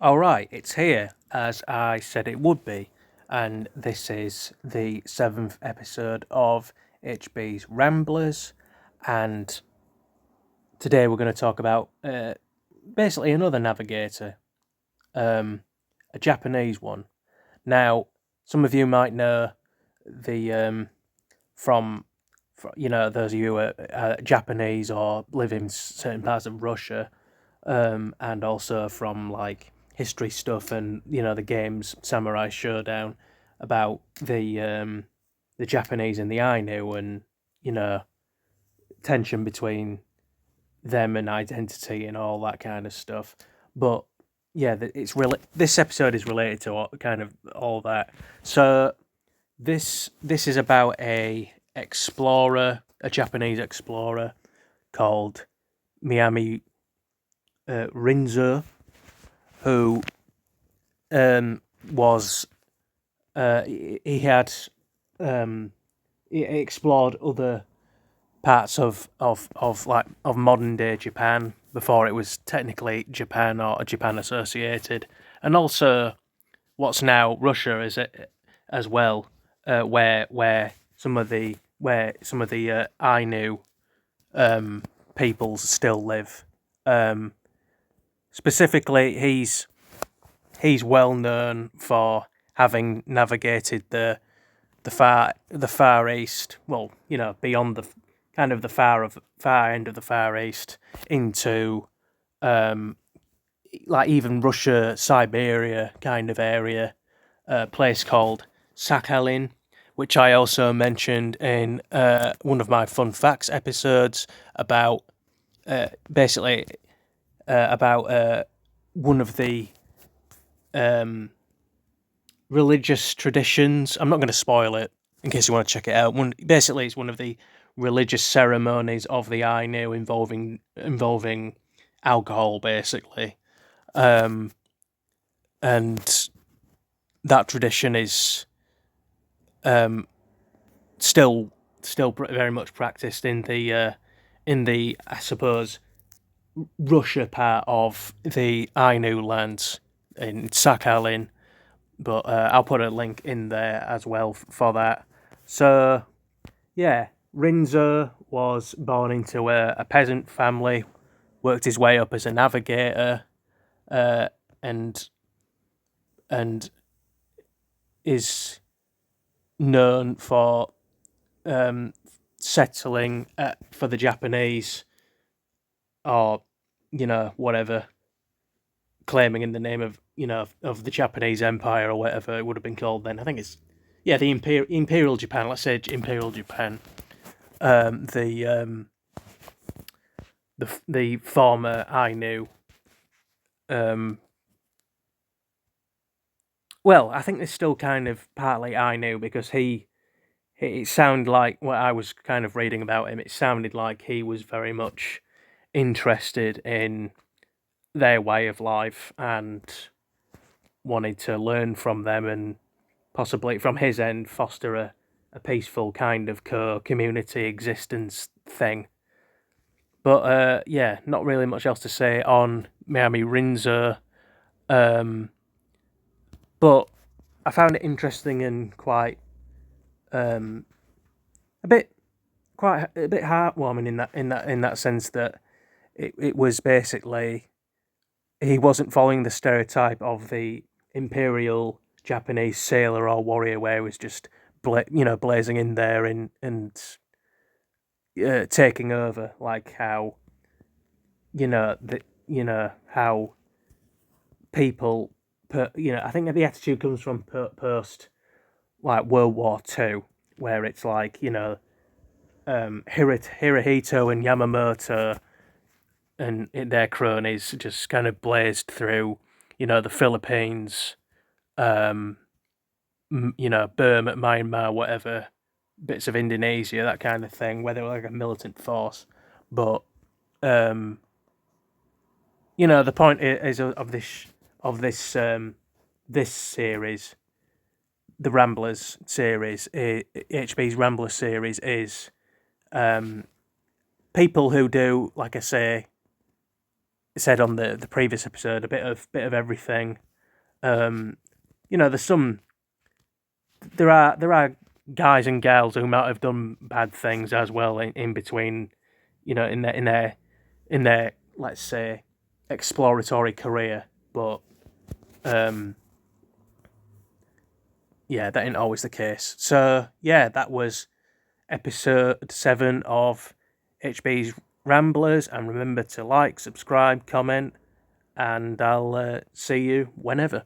All right, it's here as I said it would be, and this is the seventh episode of HB's Ramblers, and today we're going to talk about basically another navigator, a Japanese one. Now, some of you might know the those of you who are Japanese or live in certain parts of Russia, and also from like history stuff and the games Samurai Showdown about the Japanese and the Ainu and you know tension between them and identity and all that kind of stuff. But yeah, it's really this episode is related to kind of all that. So this is about a explorer, a Japanese explorer called Miami Rinzō, who was he had he explored other parts of modern day Japan before it was technically Japan or Japan associated, and also what's now Russia is it as well, where some of the Ainu peoples still live. Specifically, he's well known for having navigated the far east. Well, beyond the kind of the far end of the Far East into like even Russia, Siberia kind of area, a place called Sakhalin, which I also mentioned in one of my fun facts episodes about basically about one of the religious traditions. I'm not going to spoil it in case you want to check it out. Basically, it's one of the religious ceremonies of the Ainu involving alcohol, basically, and that tradition is still very much practiced in the I suppose Russia part of the Ainu lands in Sakhalin, but I'll put a link in there as well for that. So, yeah, Rinzō was born into a peasant family, worked his way up as a navigator, and is known for settling for the Japanese, or whatever, claiming in the name of of the Japanese Empire or whatever it would have been called then. I think it's the Imperial Japan. Let's say Imperial Japan. The former Ainu. Well, I think they're still kind of partly Ainu because it sounded like what I was kind of reading about him. It sounded like he was very much interested in their way of life and wanted to learn from them and possibly from his end foster a peaceful kind of community existence thing. But yeah, not really much else to say on Miami Rinzō. But I found it interesting and quite a bit heartwarming in that sense that it was basically he wasn't following the stereotype of the imperial Japanese sailor or warrior where he was just blazing in there and taking over, like how how people I think the attitude comes from post like World War Two, where it's like Hirohito and Yamamoto and their cronies just kind of blazed through the Philippines, Burma, Myanmar, whatever, bits of Indonesia, that kind of thing, where they were like a militant force. But the point is of this series, the Ramblers series, HB's Ramblers series is people who do, like I say, said on the previous episode, a bit of everything. There's there are guys and girls who might have done bad things as well in between, in their let's say exploratory career, but yeah, that ain't always the case. So yeah, that was episode 7 of HB's Ramblers, and remember to like, subscribe, comment, and I'll see you whenever.